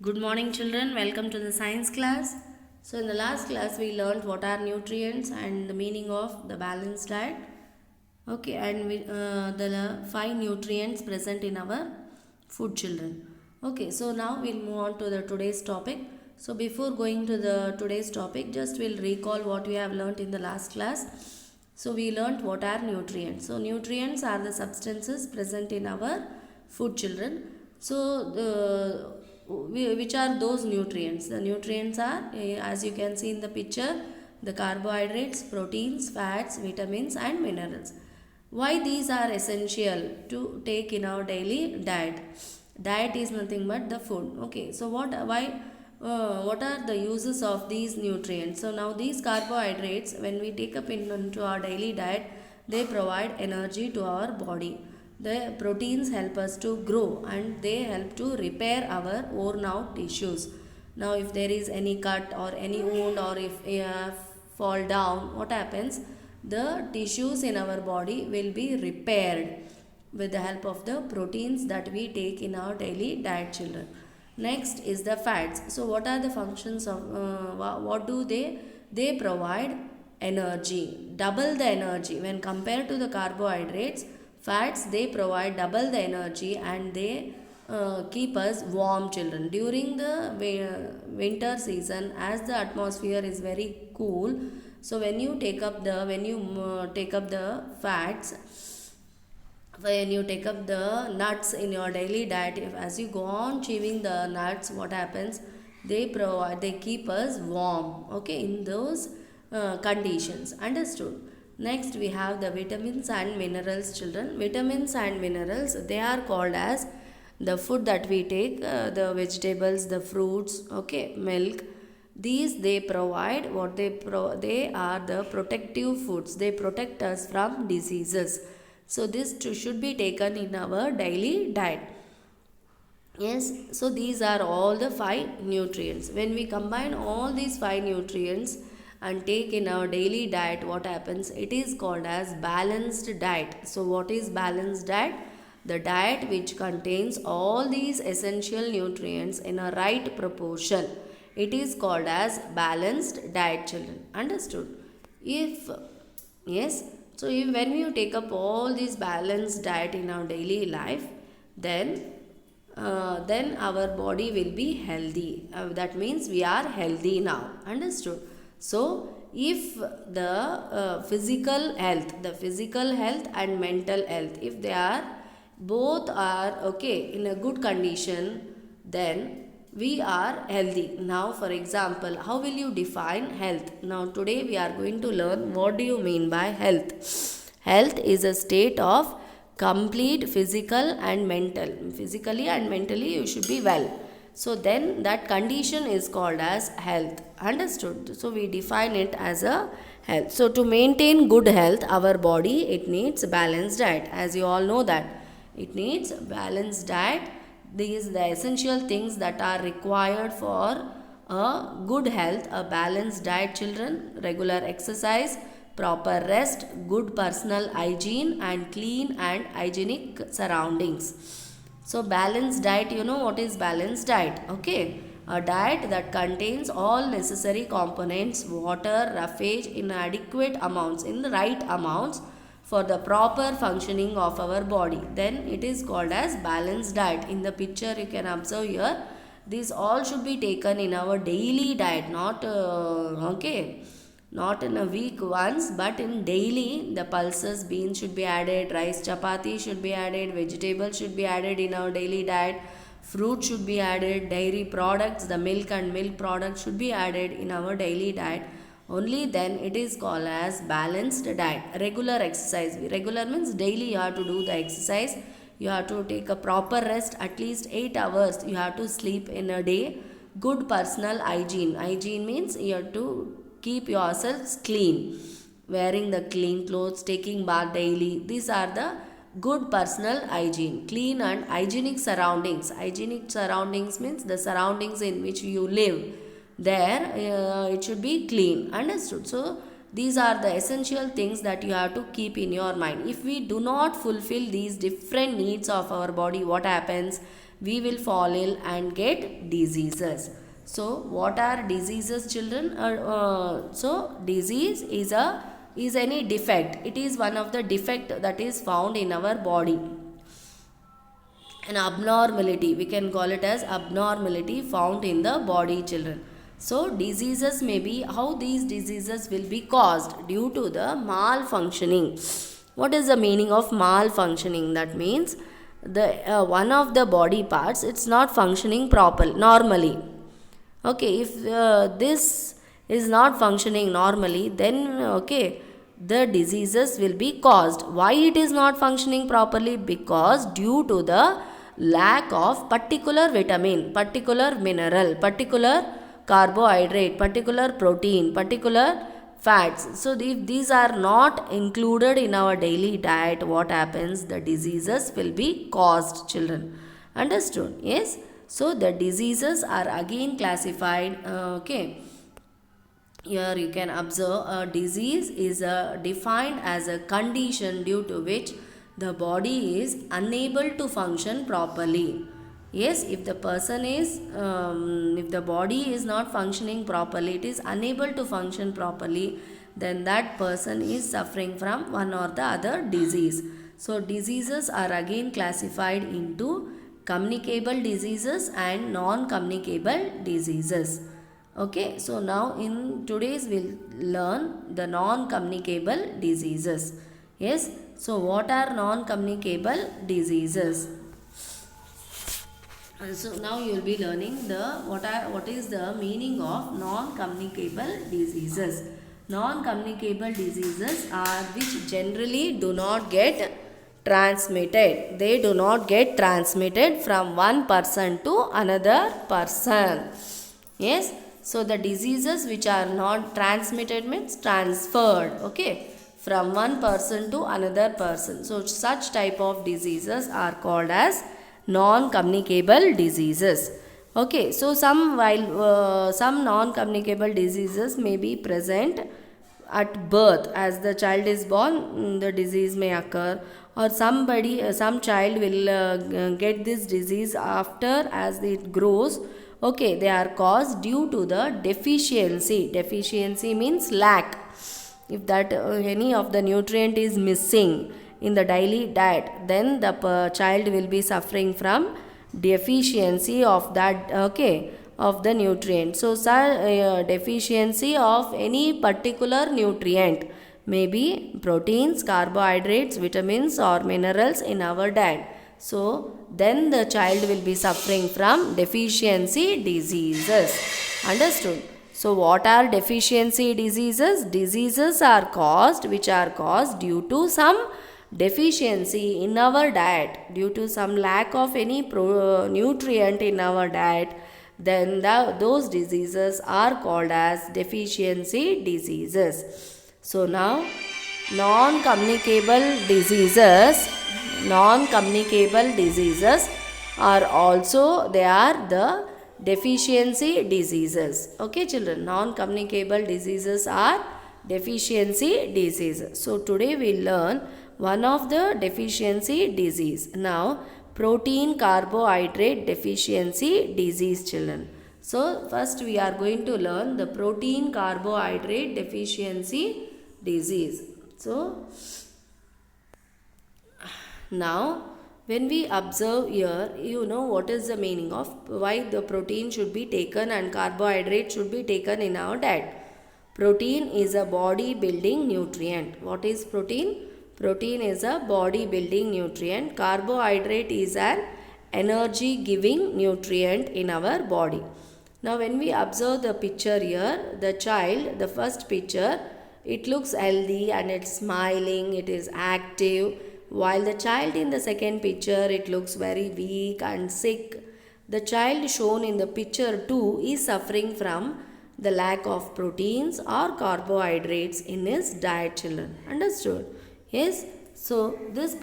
Good morning, children. Welcome to the science class. So, in the last class, we learned what are nutrients and the meaning of the balanced diet. Okay, and the five nutrients present in our food, children. Okay, so now we'll move on to the today's topic. So, before going to the today's topic, just we'll recall what we have learned in the last class. So, we learned what are nutrients. So, nutrients are the substances present in our food, children. So, which are those nutrients? The nutrients are, as you can see in the picture, the carbohydrates, proteins, fats, vitamins, and minerals. Why these are essential to take in our daily diet? Diet is nothing but the food. Okay, so what are the uses of these nutrients? So now these carbohydrates, when we take up into our daily diet, they provide energy to our body. The proteins help us to grow and they help to repair our worn out tissues. Now if there is any cut or any wound, or if fall down, what happens? The tissues in our body will be repaired with the help of the proteins that we take in our daily diet, children. Next is the fats. So what are the functions of what do they provide energy, double the energy when compared to the carbohydrates. Fats, they provide double the energy and they keep us warm, children, during the winter season, as the atmosphere is very cool. So when you take up the fats, when you take up the nuts in your daily diet, if as you go on chewing the nuts, what happens? They keep us warm, okay, in those conditions. Understood? Next we have the vitamins and minerals, children. Vitamins and minerals, they are called as the food that we take, the vegetables, the fruits, okay, milk. These they provide what they are the protective foods. They protect us from diseases. So this should be taken in our daily diet. Yes, so these are all the five nutrients. When we combine all these five nutrients and take in our daily diet, what happens? It is called as balanced diet. So what is balanced diet? The diet which contains all these essential nutrients in a right proportion. It is called as balanced diet, children. Understood? If yes, so if when you take up all these balanced diet in our daily life, then our body will be healthy. That means we are healthy now. Understood? So if the physical health and mental health, if they are both are okay in a good condition, then we are healthy. Now for example, how will you define health? Now today we are going to learn what do you mean by health. Health is a state of complete physical and mental. Physically and mentally you should be well. So then that condition is called as health. Understood? So we define it as a health. So to maintain good health, our body, it needs balanced diet. As you all know that it needs balanced diet. These are the essential things that are required for a good health. A balanced diet, children, regular exercise, proper rest, good personal hygiene, and clean and hygienic surroundings. So balanced diet, you know what is balanced diet? Okay, a diet that contains all necessary components, water, roughage in adequate amounts, in the right amounts for the proper functioning of our body. Then it is called as balanced diet. In the picture you can observe here, these all should be taken in our daily diet, not not in a week once, but in daily. The pulses, beans should be added, rice chapati should be added, vegetables should be added in our daily diet, fruit should be added, dairy products, the milk and milk products should be added in our daily diet. Only then it is called as balanced diet. Regular exercise, regular means daily you have to do the exercise, you have to take a proper rest, at least 8 hours you have to sleep in a day. Good personal hygiene, hygiene means you have to keep yourselves clean, wearing the clean clothes, taking bath daily. These are the good personal hygiene. Clean and hygienic surroundings. Hygienic surroundings means the surroundings in which you live. There it should be clean. Understood? So these are the essential things that you have to keep in your mind. If we do not fulfill these different needs of our body, what happens? we will fall ill and get diseases. So what are diseases, children? So disease is any defect. It is one of the defect that is found in our body. An abnormality, we can call it as abnormality found in the body, children. So diseases may be, how these diseases will be caused? Due to the malfunctioning. What is the meaning of malfunctioning? That means the one of the body parts, it's not functioning properly normally. Okay, if this is not functioning normally, then okay, the diseases will be caused. Why it is not functioning properly? Because due to the lack of particular vitamin, particular mineral, particular carbohydrate, particular protein, particular fats. So if these are not included in our daily diet, what happens? The diseases will be caused, children. Understood? Yes. So the diseases are again classified. Okay. Here you can observe a disease is defined as a condition due to which the body is unable to function properly. Yes, if the person is, if the body is not functioning properly, it is unable to function properly, then that person is suffering from one or the other disease. So diseases are again classified into communicable diseases and non-communicable diseases. Okay, so now in today's we'll learn the non-communicable diseases. Yes, so what are non-communicable diseases? So now you will be learning the what is the meaning of non-communicable diseases. Non-communicable diseases are which generally do not get transmitted. They do not get transmitted from one person to another person. Yes. So the diseases which are not transmitted means transferred, okay, from one person to another person. So such type of diseases are called as non-communicable diseases. Okay, so some non-communicable diseases may be present at birth. As the child is born, the disease may occur, or some child will get this disease after as it grows. Okay, they are caused due to the deficiency. Deficiency means lack. If that any of the nutrient is missing in the daily diet, then the child will be suffering from deficiency of that, okay, of the nutrient. So deficiency of any particular nutrient, maybe proteins, carbohydrates, vitamins or minerals in our diet. So then the child will be suffering from deficiency diseases. Understood? So what are deficiency diseases? Diseases are caused, which are caused due to some deficiency in our diet, due to some lack of any nutrient in our diet. Then those diseases are called as deficiency diseases. So now non-communicable diseases are also, they are the deficiency diseases. Okay, children, non-communicable diseases are deficiency diseases. So today we learn one of the deficiency disease. Now protein carbohydrate deficiency disease, children. So first we are going to learn the protein carbohydrate deficiency disease. So now when we observe here, you know what is the meaning of why the protein should be taken and carbohydrate should be taken in our diet. Protein is a body building nutrient. What is protein? Protein is a body building nutrient. Carbohydrate is an energy giving nutrient in our body. Now when we observe the picture here, the child, the first picture, it looks healthy and it's smiling, it is active. While the child in the second picture, it looks very weak and sick. The child shown in the picture 2 is suffering from the lack of proteins or carbohydrates in his diet, children. Understood? Yes. So this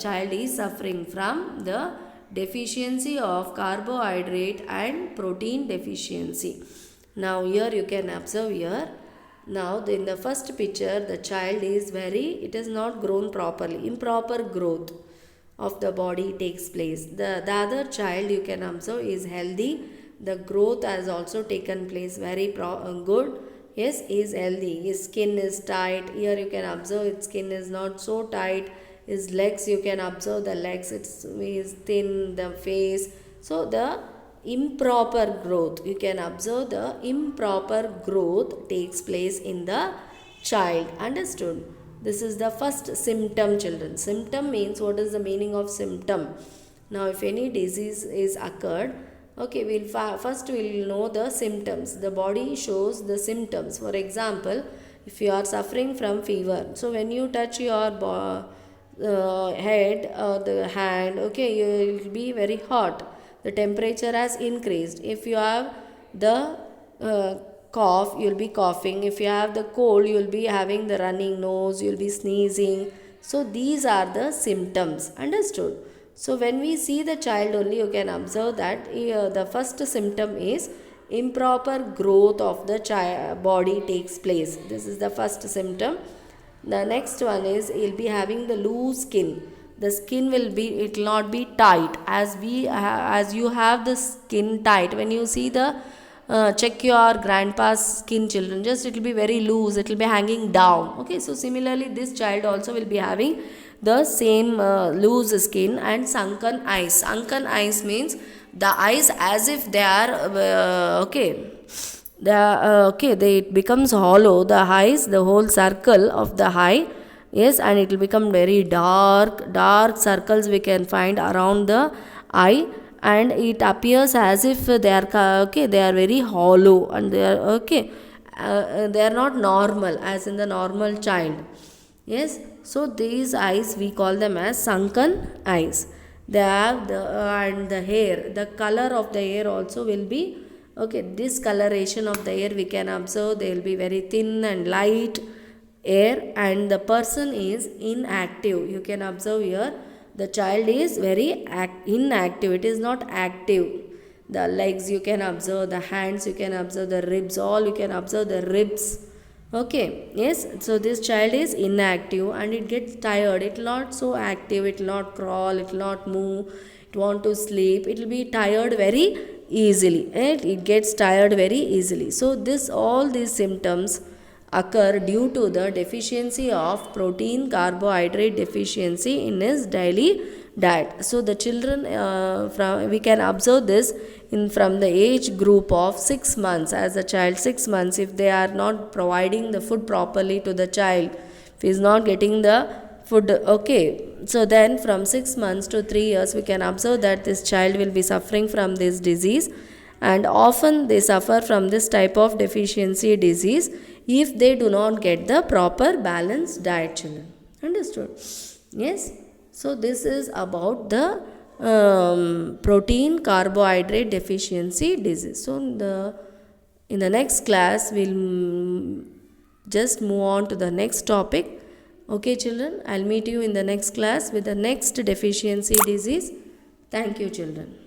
child is suffering from the deficiency of carbohydrate and protein deficiency. Now here you can observe here. Now in the first picture, the child is it is not grown properly, improper growth. of the body takes place. The other child you can observe is healthy. The growth has also taken place very good. Yes, is healthy. His skin is tight. Here you can observe its skin is not so tight. His legs, you can observe the legs, is thin, the face. So the improper growth, you can observe the improper growth takes place in the child. Understood? This is the first symptom, children. Symptom means, what is the meaning of symptom? Now if any disease is occurred, okay, first we'll know the symptoms. The body shows the symptoms. For example, if you are suffering from fever, so when you touch your head or the hand, okay, you will be very hot. The temperature has increased. If you have the cough, you will be coughing. If you have the cold, you will be having the running nose, you will be sneezing. So these are the symptoms. Understood? So when we see the child only, you can observe that the first symptom is improper growth of the body takes place. This is the first symptom. The next one is, he'll be having the loose skin. The skin will be, it will not be tight as you have the skin tight. When you see the check your grandpa's skin, children, just it will be very loose, it will be hanging down. Okay, so similarly this child also will be having the same loose skin and sunken eyes. Sunken eyes means the eyes as if they are it becomes hollow. The eyes, the whole circle of the eye, yes, and it will become very dark circles we can find around the eye, and it appears as if they are very hollow, and they are not normal as in the normal child. Yes, so these eyes we call them as sunken eyes. They have and the hair, the color of the hair also will be discoloration of the hair we can observe. They will be very thin and light hair, and the person is inactive. You can observe here the child is very inactive. It is not active. The legs you can observe, the hands you can observe, the ribs, all you can observe the ribs. Okay, yes, so this child is inactive and it gets tired. It will not so active, it will not crawl, it will not move, it want to sleep, it will be tired very easily. It gets tired very easily. So all these symptoms occur due to the deficiency of protein carbohydrate deficiency in his daily diet. So the children we can observe this from the age group of 6 months. As a child 6 months, if they are not providing the food properly to the child, if he is not getting the food, okay, so then from 6 months to 3 years we can observe that this child will be suffering from this disease, and often they suffer from this type of deficiency disease if they do not get the proper balanced diet, children. Understood? Yes. So this is about the protein carbohydrate deficiency disease. So in the next class we'll just move on to the next topic. Okay, children, I'll meet you in the next class with the next deficiency disease. Thank you, children.